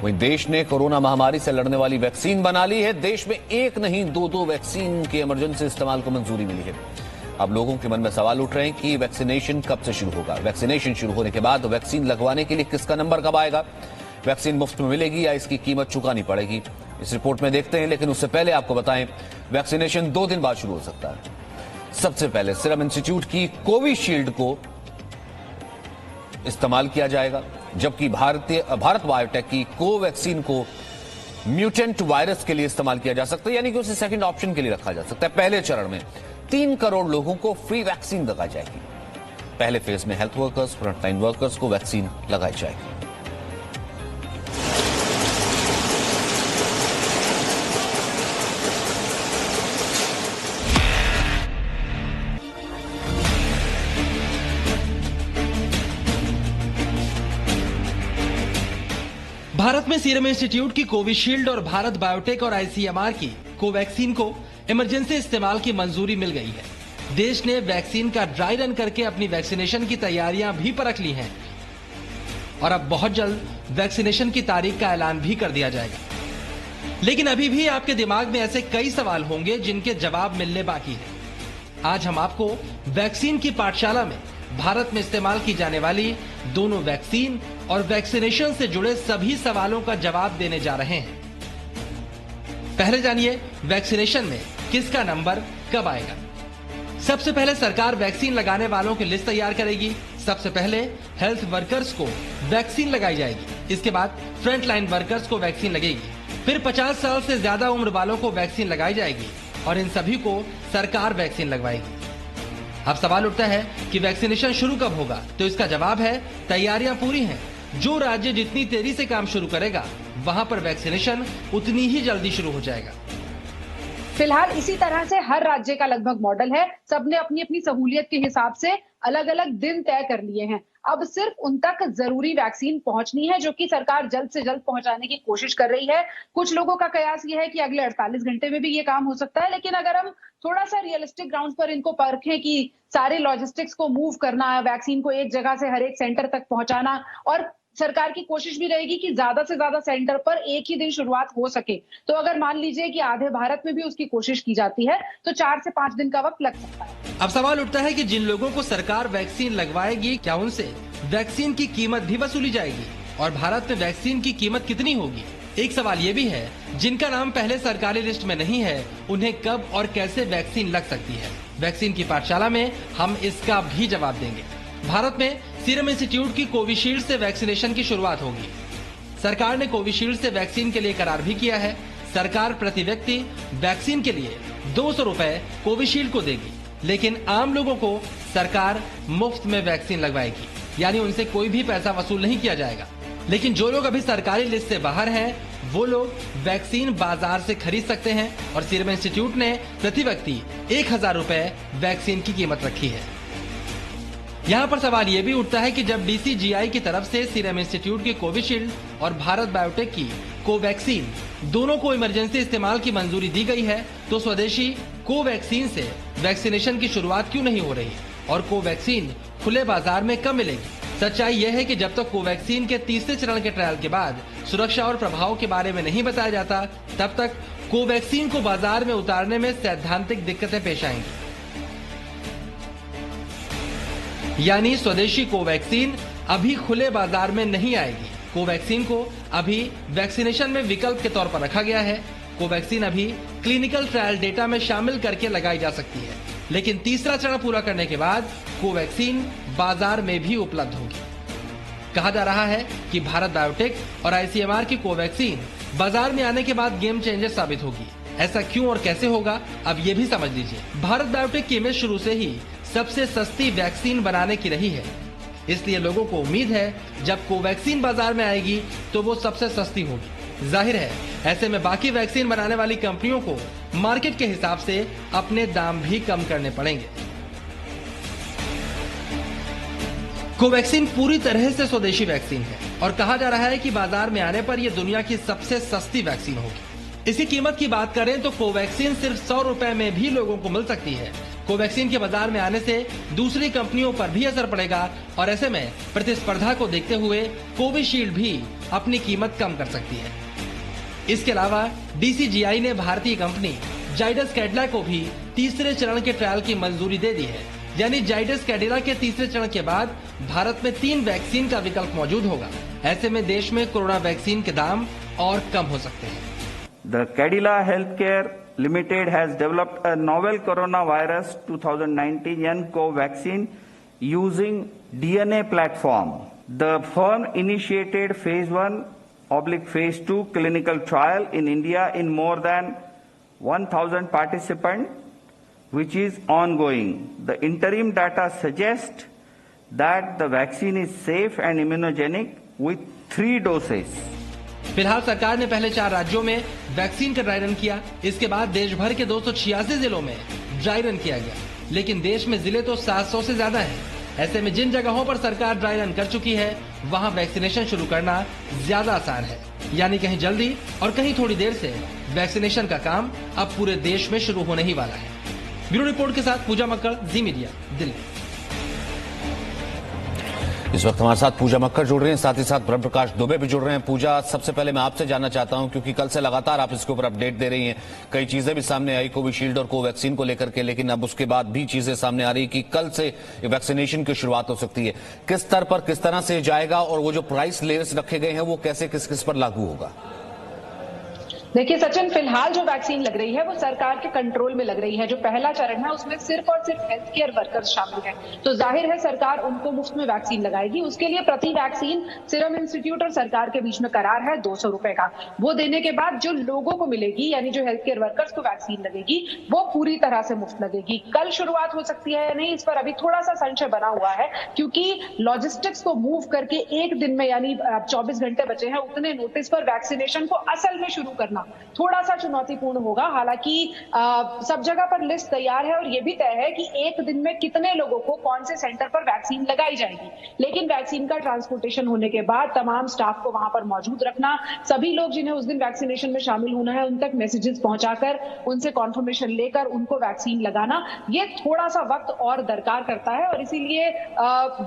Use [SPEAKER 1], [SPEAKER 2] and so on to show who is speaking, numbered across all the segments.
[SPEAKER 1] वहीं देश ने कोरोना महामारी से लड़ने वाली वैक्सीन बना ली है। देश में एक नहीं दो वैक्सीन के इमरजेंसी इस्तेमाल को मंजूरी मिली है। अब लोगों के मन में सवाल उठ रहे हैं कि वैक्सीनेशन कब से शुरू होगा। वैक्सीनेशन शुरू होने के बाद वैक्सीन लगवाने के लिए किसका नंबर कब आएगा? वैक्सीन मुफ्त में मिलेगी या इसकी कीमत चुकानी पड़ेगी? इस रिपोर्ट में देखते हैं, लेकिन उससे पहले आपको बताएं वैक्सीनेशन 2 दिन बाद शुरू हो सकता है। सबसे पहले सीरम इंस्टीट्यूट की कोविशील्ड को इस्तेमाल किया जाएगा, जबकि भारत बायोटेक की कोवैक्सीन को म्यूटेंट वायरस के लिए इस्तेमाल किया जा सकता है, यानी कि उसे सेकंड ऑप्शन के लिए रखा जा सकता है। पहले चरण में 3 करोड़ लोगों को फ्री वैक्सीन लगाई जाएगी। पहले फेज में हेल्थ वर्कर्स, फ्रंटलाइन वर्कर्स को वैक्सीन लगाई जाएगी।
[SPEAKER 2] भारत में सीरम इंस्टीट्यूट की कोविशील्ड और भारत बायोटेक और आईसीएमआर की कोवैक्सीन को इमरजेंसी इस्तेमाल की मंजूरी मिल गई है। देश ने वैक्सीन का ड्राई रन करके अपनी वैक्सीनेशन की तैयारियां भी परख ली हैं और अब बहुत जल्द वैक्सीनेशन की तारीख का ऐलान भी कर दिया जाएगा। लेकिन अभी भी आपके दिमाग में ऐसे कई सवाल होंगे जिनके जवाब मिलने बाकी है। आज हम आपको वैक्सीन की पाठशाला में भारत में इस्तेमाल की जाने वाली दोनों वैक्सीन और वैक्सीनेशन से जुड़े सभी सवालों का जवाब देने जा रहे हैं। पहले जानिए वैक्सीनेशन में किसका नंबर कब आएगा। सबसे पहले सरकार वैक्सीन लगाने वालों की लिस्ट तैयार करेगी। सबसे पहले हेल्थ वर्कर्स को वैक्सीन लगाई जाएगी। इसके बाद फ्रंट लाइन वर्कर्स को वैक्सीन लगेगी। फिर 50 साल से ज्यादा उम्र वालों को वैक्सीन लगाई जाएगी और इन सभी को सरकार वैक्सीन लगवाएगी। अब सवाल उठता है कि वैक्सीनेशन शुरू कब होगा, तो इसका जवाब है तैयारियां पूरी हैं। जो राज्य जितनी तेजी से काम शुरू करेगा वहां पर वैक्सीनेशन उतनी ही जल्दी शुरू हो जाएगा।
[SPEAKER 3] फिलहाल इसी तरह से हर राज्य का लगभग मॉडल है। सबने अपनी अपनी सहूलियत के हिसाब से अलग अलग दिन तय कर लिए हैं। अब सिर्फ उन तक जरूरी वैक्सीन पहुंचनी है, जो कि सरकार जल्द से जल्द पहुंचाने की कोशिश कर रही है। कुछ लोगों का कयास ये है कि अगले 48 घंटे में भी ये काम हो सकता है, लेकिन अगर हम थोड़ा सा रियलिस्टिक ग्राउंड पर इनको परखें कि सारे लॉजिस्टिक्स को मूव करना, वैक्सीन को एक जगह से हर एक सेंटर तक पहुंचाना, और सरकार की कोशिश भी रहेगी कि ज्यादा से ज्यादा सेंटर पर एक ही दिन शुरुआत हो सके। तो अगर मान लीजिए कि आधे भारत में भी उसकी कोशिश की जाती है तो 4 से 5 दिन का वक्त लग सकता है।
[SPEAKER 2] अब सवाल उठता है कि जिन लोगों को सरकार वैक्सीन लगवाएगी, क्या उनसे वैक्सीन की कीमत भी वसूली जाएगी और भारत में वैक्सीन की कीमत कितनी होगी? एक सवाल ये भी है, जिनका नाम पहले सरकारी लिस्ट में नहीं है उन्हें कब और कैसे वैक्सीन लग सकती है? वैक्सीन की पाठशाला में हम इसका भी जवाब देंगे। भारत में सीरम इंस्टीट्यूट की कोविशील्ड से वैक्सीनेशन की शुरुआत होगी। सरकार ने कोविशील्ड से वैक्सीन के लिए करार भी किया है। सरकार प्रति व्यक्ति वैक्सीन के लिए 200 रुपए कोविशील्ड को देगी, लेकिन आम लोगों को सरकार मुफ्त में वैक्सीन लगवाएगी, यानी उनसे कोई भी पैसा वसूल नहीं किया जाएगा। लेकिन जो लोग अभी सरकारी लिस्ट से बाहर हैं, वो लोग वैक्सीन बाजार से खरीद सकते हैं और सीरम इंस्टीट्यूट ने प्रति व्यक्ति 1000 रुपए वैक्सीन की कीमत रखी है। यहाँ पर सवाल ये भी उठता है कि जब DCGI की तरफ से सीरम इंस्टीट्यूट की कोविशील्ड और भारत बायोटेक की कोवैक्सीन दोनों को इमरजेंसी इस्तेमाल की मंजूरी दी गई है, तो स्वदेशी कोवैक्सीन से वैक्सीनेशन की शुरुआत क्यों नहीं हो रही और कोवैक्सीन खुले बाजार में कब मिलेगी? सच्चाई यह है कि जब तक कोवैक्सीन के तीसरे चरण के ट्रायल के बाद सुरक्षा और प्रभाव के बारे में नहीं बताया जाता, तब तक कोवैक्सीन को बाजार में उतारने में सैद्धांतिक दिक्कतें पेश आएंगी। यानी स्वदेशी कोवैक्सीन अभी खुले बाजार में नहीं आएगी। कोवैक्सीन को अभी वैक्सीनेशन में विकल्प के तौर पर रखा गया है। कोवैक्सीन अभी क्लिनिकल ट्रायल डेटा में शामिल करके लगाई जा सकती है, लेकिन तीसरा चरण पूरा करने के बाद कोवैक्सीन बाजार में भी उपलब्ध होगी। कहा जा रहा है कि भारत बायोटेक और आईसीएमआर की कोवैक्सीन बाजार में आने के बाद गेम चेंजर साबित होगी। ऐसा क्यों और कैसे होगा, अब ये भी समझ लीजिए। भारत बायोटेक की इमेज शुरू से ही सबसे सस्ती वैक्सीन बनाने की रही है, इसलिए लोगों को उम्मीद है जब कोवैक्सीन बाजार में आएगी तो वो सबसे सस्ती होगी। जाहिर है ऐसे में बाकी वैक्सीन बनाने वाली कंपनियों को मार्केट के हिसाब से अपने दाम भी कम करने पड़ेंगे। कोवैक्सीन पूरी तरह से स्वदेशी वैक्सीन है और कहा जा रहा है कि बाजार में आने पर यह दुनिया की सबसे सस्ती वैक्सीन होगी। इसकी कीमत की बात करें तो कोवैक्सीन सिर्फ 100 रुपए में भी लोगों को मिल सकती है। कोवैक्सीन के बाजार में आने से दूसरी कंपनियों पर भी असर पड़ेगा और ऐसे में प्रतिस्पर्धा को देखते हुए कोविशील्ड भी अपनी कीमत कम कर सकती है। इसके अलावा DCGI ने भारतीय कंपनी जाइडस कैडिला को भी तीसरे चरण के ट्रायल की मंजूरी दे दी है। यानी जाइडस कैडिला के तीसरे चरण के बाद भारत में 3 वैक्सीन का विकल्प मौजूद होगा। ऐसे में देश में कोरोना वैक्सीन के दाम और कम हो सकते हैं।
[SPEAKER 4] The Cadila Healthcare Limited has developed a novel coronavirus 2019 nCoV vaccine using DNA platform. The firm initiated phase 1/phase 2 clinical trial in India in more than 1,000 participants, which is ongoing. The interim data suggests that the vaccine is safe and immunogenic with 3 doses.
[SPEAKER 2] फिलहाल सरकार ने पहले 4 राज्यों में vaccine का dry run किया। इसके बाद देश भर के 286 जिलों में ड्राई रन किया गया, लेकिन देश में जिले तो 700 से ज्यादा हैं। ऐसे में जिन जगहों पर सरकार ड्राई रन कर चुकी है वहां वैक्सीनेशन शुरू करना ज्यादा आसान है। यानी कहीं जल्दी और कहीं थोड़ी देर से वैक्सीनेशन का काम अब पूरे देश में शुरू होने ही वाला है। ब्यूरो रिपोर्ट के साथ पूजा मक्कड़, जी मीडिया, दिल्ली।
[SPEAKER 1] इस वक्त हमारे साथ पूजा मक्कड़ जुड़ रही हैं, साथ ही साथ ब्रह्म प्रकाश दुबे भी जुड़ रहे हैं। पूजा, सबसे पहले मैं आपसे जानना चाहता हूं, क्योंकि कल से लगातार आप इसके ऊपर अपडेट दे रही हैं, कई चीजें भी सामने आई कोविशील्ड और कोवैक्सीन को लेकर के, लेकिन अब उसके बाद भी चीजें सामने आ रही कि कल से वैक्सीनेशन की शुरुआत हो सकती है। किस स्तर पर, किस तरह से जाएगा और वो जो प्राइस लेयर्स रखे गए हैं वो कैसे, किस किस पर लागू होगा?
[SPEAKER 3] देखिए सचिन, फिलहाल जो वैक्सीन लग रही है वो सरकार के कंट्रोल में लग रही है। जो पहला चरण है उसमें सिर्फ और सिर्फ हेल्थ केयर वर्कर्स शामिल हैं, तो जाहिर है सरकार उनको मुफ्त में वैक्सीन लगाएगी। उसके लिए प्रति वैक्सीन सीरम इंस्टीट्यूट और सरकार के बीच में करार है 200 रुपए का। वो देने के बाद जो लोगों को मिलेगी, यानी जो हेल्थ केयर वर्कर्स को वैक्सीन लगेगी, वो पूरी तरह से मुफ्त लगेगी। कल शुरुआत हो सकती है या नहीं, इस पर अभी थोड़ा सा संशय बना हुआ है, क्योंकि लॉजिस्टिक्स को मूव करके एक दिन में, यानी 24 घंटे बचे हैं, उतने नोटिस पर वैक्सीनेशन को असल में शुरू करना थोड़ा सा चुनौतीपूर्ण होगा। हालांकि सब जगह पर लिस्ट तैयार है और यह भी तय है कि एक दिन में कितने लोगों को कौन से सेंटर पर वैक्सीन लगाई जाएगी। लेकिन वैक्सीन का ट्रांसपोर्टेशन होने के बाद तमाम स्टाफ को वहां पर मौजूद रखना, सभी लोग जिन्हें उस दिन वैक्सीनेशन में शामिल होना है उन तक मैसेजेस पहुंचाकर, उनसे कॉन्फर्मेशन लेकर उनको वैक्सीन लगाना, ये थोड़ा सा वक्त और दरकार करता है। और इसीलिए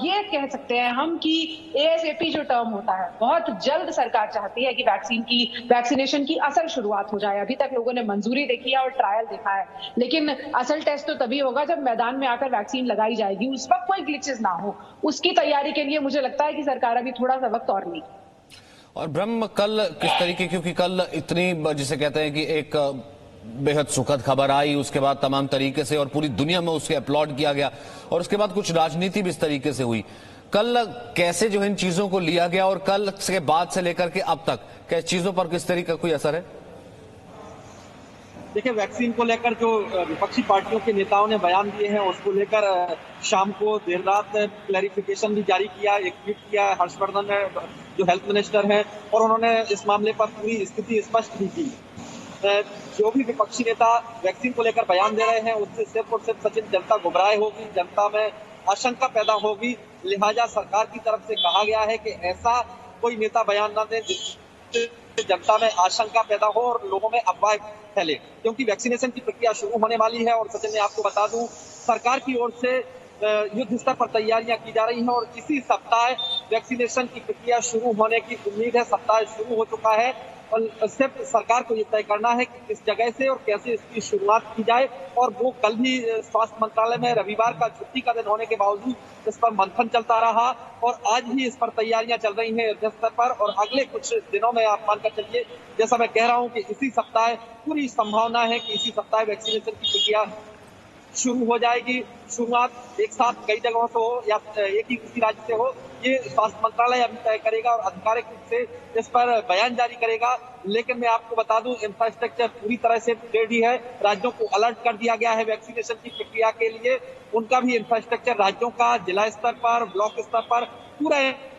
[SPEAKER 3] ये कह सकते हैं हम कि ASAP जो टर्म होता है, बहुत जल्द सरकार चाहती है कि वैक्सीनेशन की असल शुरुआत हो जाए। अभी तक लोगों ने मंजूरी देखी है और ट्रायल देखा है, लेकिन असल टेस्ट तो तभी होगा जब मैदान में आकर वैक्सीन लगाई जाएगी। उस वक्त कोई ग्लिचेस ना हो, उसकी तैयारी के लिए मुझे लगता है कि सरकार अभी थोड़ा सा वक्त और लेगी।
[SPEAKER 1] और ब्रह्म, कल किस तरीके, क्योंकि कल इतनी, जिसे कहते हैं कि एक बेहद सुखद खबर आई, उसके बाद तमाम तरीके से और पूरी दुनिया में उसके अपलॉड किया गया, और उसके बाद कुछ राजनीति भी इस तरीके से हुई। कल कैसे जो इन चीजों को लिया गया और कल के बाद से लेकर के अब तक क्या चीजों पर किस तरीके का कोई असर है?
[SPEAKER 5] देखिए, वैक्सीन को लेकर जो विपक्षी पार्टियों के नेताओं ने बयान दिए हैं, उसको लेकर शाम को देर रात क्लैरिफिकेशन भी जारी किया, एक ट्वीट किया हर्षवर्धन ने, जो हेल्थ मिनिस्टर हैं, और उन्होंने इस मामले पर पूरी स्थिति स्पष्ट भी की। जो भी विपक्षी नेता वैक्सीन को लेकर बयान दे रहे हैं, उससे सिर्फ और सिर्फ सचिन जनता गुमराह होगी, जनता में आशंका पैदा होगी। लिहाजा सरकार की तरफ से कहा गया है कि ऐसा कोई नेता बयान न दे जिससे जनता में आशंका पैदा हो और लोगों में अफवाह फैले, क्योंकि वैक्सीनेशन की प्रक्रिया शुरू होने वाली है। और सचिन, मैं आपको बता दूं, सरकार की ओर से युद्ध स्तर पर तैयारियां की जा रही हैं और इसी सप्ताह वैक्सीनेशन की प्रक्रिया शुरू होने की उम्मीद है। सप्ताह शुरू हो चुका है और सिर्फ सरकार को ये तय करना है कि किस जगह से और कैसे इसकी शुरुआत की जाए। और वो कल भी स्वास्थ्य मंत्रालय में रविवार का छुट्टी का दिन होने के बावजूद इस पर मंथन चलता रहा और आज भी इस पर तैयारियां चल रही हैं युद्ध स्तर पर। और अगले कुछ दिनों में आप मानकर चलिए, जैसा मैं कह रहा हूं कि इसी सप्ताह पूरी संभावना है कि इसी सप्ताह वैक्सीनेशन की प्रक्रिया शुरू हो जाएगी। शुरुआत एक साथ कई जगहों से हो या एक ही किसी राज्य से हो, ये स्वास्थ्य मंत्रालय अभी तय करेगा और आधिकारिक रूप से इस पर बयान जारी करेगा। लेकिन मैं आपको बता दूं, इंफ्रास्ट्रक्चर पूरी तरह से रेडी है। राज्यों को अलर्ट कर दिया गया है वैक्सीनेशन की प्रक्रिया के लिए। उनका भी इंफ्रास्ट्रक्चर राज्यों का जिला स्तर पर, ब्लॉक स्तर पर पूरा है।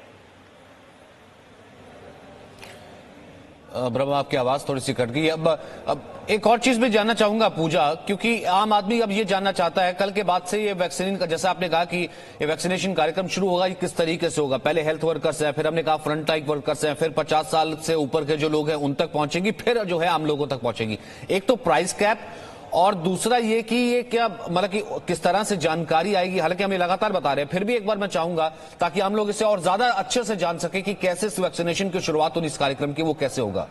[SPEAKER 1] ब्रह्म, आपकी आवाज थोड़ी सी कट गई। अब एक और चीज भी जानना चाहूंगा पूजा, क्योंकि आम आदमी अब ये जानना चाहता है कल के बाद से ये वैक्सीन का, जैसा आपने कहा कि ये वैक्सीनेशन कार्यक्रम शुरू होगा, ये किस तरीके से होगा। पहले हेल्थ वर्कर्स हैं, फिर हमने कहा फ्रंट लाइन वर्कर्स हैं, फिर 50 साल से ऊपर के जो लोग हैं उन तक पहुंचेगी, फिर जो है आम लोगों तक पहुंचेगी। एक तो प्राइस कैप और दूसरा ये कि ये क्या मतलब कि किस तरह से जानकारी आएगी, हालांकि हम ये लगातार बता रहे हैं, फिर भी एक बार मैं चाहूंगा ताकि हम लोग इसे और ज्यादा अच्छे से जान सके कि कैसे इस वैक्सीनेशन की शुरुआत होनी इस कार्यक्रम की, वो कैसे होगा।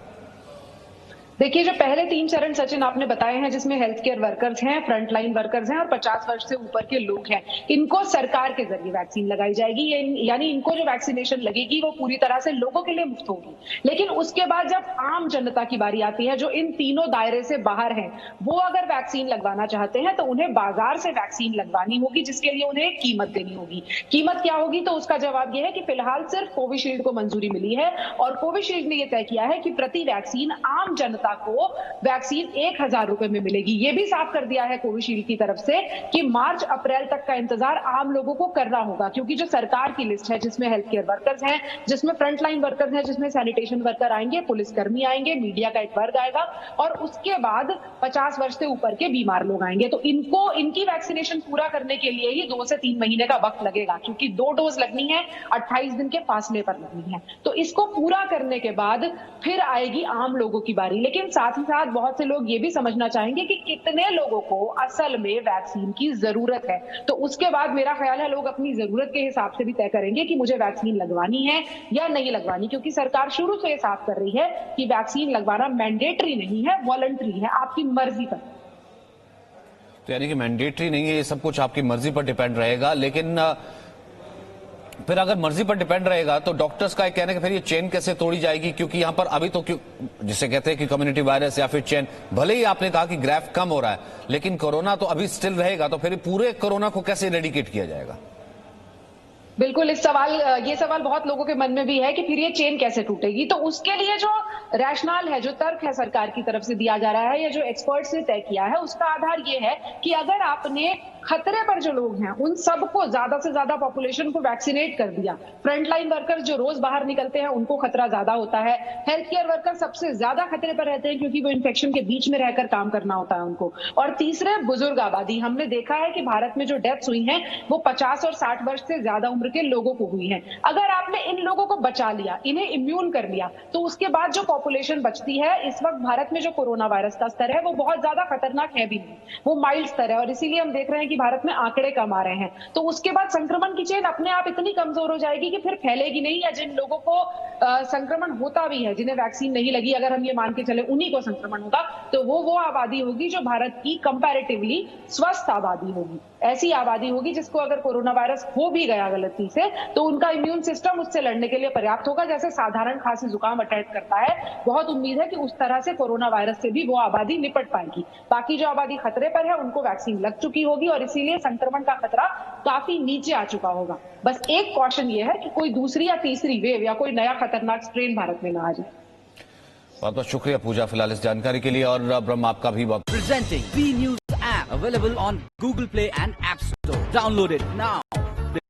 [SPEAKER 3] देखिए, जो पहले 3 चरण सचिन आपने बताए हैं, जिसमें हेल्थ केयर वर्कर्स हैं, फ्रंटलाइन वर्कर्स हैं और 50 वर्ष से ऊपर के लोग हैं, इनको सरकार के जरिए वैक्सीन लगाई जाएगी। यानी इनको जो वैक्सीनेशन लगेगी वो पूरी तरह से लोगों के लिए मुफ्त होगी। लेकिन उसके बाद जब आम जनता की बारी आती है, जो इन तीनों दायरे से बाहर है, वो अगर वैक्सीन लगवाना चाहते हैं तो उन्हें बाजार से वैक्सीन लगवानी होगी, जिसके लिए उन्हें एक कीमत देनी होगी। कीमत क्या होगी? तो उसका जवाब यह है कि फिलहाल सिर्फ कोविशील्ड को मंजूरी मिली है और कोविशील्ड ने यह तय किया है कि प्रति वैक्सीन आम जनता को वैक्सीन 1000 रुपए में मिलेगी। यह भी साफ कर दिया है कोविशील्ड की तरफ से कि मार्च अप्रैल तक का इंतजार आम लोगों को करना होगा, क्योंकि जो सरकार की लिस्ट है, जिसमें हेल्थ केयर वर्कर्स हैं, जिसमें फ्रंटलाइन वर्कर्स हैं, जिसमें सैनिटेशन वर्कर आएंगे, पुलिसकर्मी आएंगे, मीडिया का एक वर्ग आएगा और उसके बाद 50 वर्ष से ऊपर के बीमार लोग आएंगे। तो इनकी वैक्सीनेशन पूरा करने के लिए ही 2 से 3 महीने का वक्त लगेगा, क्योंकि 2 डोज लगनी है, 28 दिन के फासले पर लगनी है। तो इसको पूरा करने के बाद फिर आएगी आम लोगों की बारी। लेकिन साथ ही साथ बहुत से लोग ये भी समझना चाहेंगे कि कितने लोगों को असल में वैक्सीन की जरूरत है। तो उसके बाद मेरा ख्याल है लोग अपनी जरूरत के हिसाब से भी तय करेंगे कि मुझे वैक्सीन लगवानी है या नहीं लगवानी, क्योंकि सरकार शुरू से साफ कर रही है कि वैक्सीन लगवाना मैंडेटरी नहीं है, वॉलंटरी है, आपकी मर्जी पर।
[SPEAKER 1] तो यानी कि मैंडेटरी नहीं है, ये सब कुछ आपकी मर्जी पर डिपेंड रहेगा। लेकिन फिर अगर मर्जी पर डिपेंड रहेगा तो डॉक्टर्स का कहना है कि फिर ये चेन कैसे तोड़ी जाएगी, क्योंकि यहां पर अभी तो जिसे कहते हैं कि कम्युनिटी वायरस या फिर चेन, भले ही आपने कहा कि ग्राफ कम हो रहा है, लेकिन कोरोना तो अभी स्टिल रहेगा, तो फिर पूरे कोरोना को कैसे इरेडिकेट किया जाएगा?
[SPEAKER 3] बिल्कुल, ये सवाल बहुत लोगों के मन में भी है कि फिर ये चेन कैसे टूटेगी। तो उसके लिए जो रैशनल है, जो तर्क है सरकार की तरफ से दिया जा रहा है या जो एक्सपर्ट्स ने तय किया है, उसका आधार ये है कि अगर आपने खतरे पर जो लोग हैं उन सबको, ज्यादा से ज्यादा पॉपुलेशन को वैक्सीनेट कर दिया, फ्रंटलाइन वर्कर्स जो रोज बाहर निकलते हैं उनको खतरा ज्यादा होता है, हेल्थ केयर वर्कर सबसे ज्यादा खतरे पर रहते हैं क्योंकि वो इन्फेक्शन के बीच में रहकर काम करना होता है उनको, और तीसरे बुजुर्ग आबादी। हमने देखा है कि भारत में जो डेथ्स हुई हैं वो 50 और 60 वर्ष से ज्यादा उम्र के लोगों को हुई है। अगर आपने इन लोगों को बचा लिया, इन्हें इम्यून कर लिया, तो उसके बाद जो पॉपुलेशन बचती है, इस वक्त भारत में जो कोरोना वायरस का स्तर है वो बहुत ज्यादा खतरनाक है भी नहीं, वो माइल्ड स्तर है, और इसीलिए हम देख रहे हैं कि भारत में आंकड़े कम आ रहे हैं। तो उसके बाद संक्रमण की चेन अपने आप इतनी कमजोर हो जाएगी कि फिर फैलेगी नहीं, या जिन लोगों को संक्रमण होता भी है, जिन्हें वैक्सीन नहीं लगी, अगर हम ये मान के चले उन्हीं को संक्रमण होगा, तो वो आबादी होगी जो भारत की कंपैरेटिवली स्वस्थ आबादी होगी। ऐसी आबादी होगी जिसको अगर कोरोना वायरस हो भी गया गलती से तो उनका इम्यून सिस्टम उससे लड़ने के लिए पर्याप्त होगा, जैसे साधारण खांसी जुकाम अटैक करता है। बहुत उम्मीद है कि उस तरह से कोरोना वायरस से भी वो आबादी निपट पाएगी। बाकी जो आबादी खतरे पर है उनको वैक्सीन लग चुकी होगी और इसीलिए संक्रमण का खतरा काफी नीचे आ चुका होगा। बस एक कॉशन ये है कि कोई दूसरी या तीसरी वेव या कोई नया खतरनाक स्ट्रेन भारत में ना आ जाए।
[SPEAKER 1] बहुत बहुत शुक्रिया पूजा फिलहाल इस जानकारी के लिए, और ब्रह्म आपका भी बहुत।
[SPEAKER 6] Presenting B News app available on Google Play and App Store. Download it now.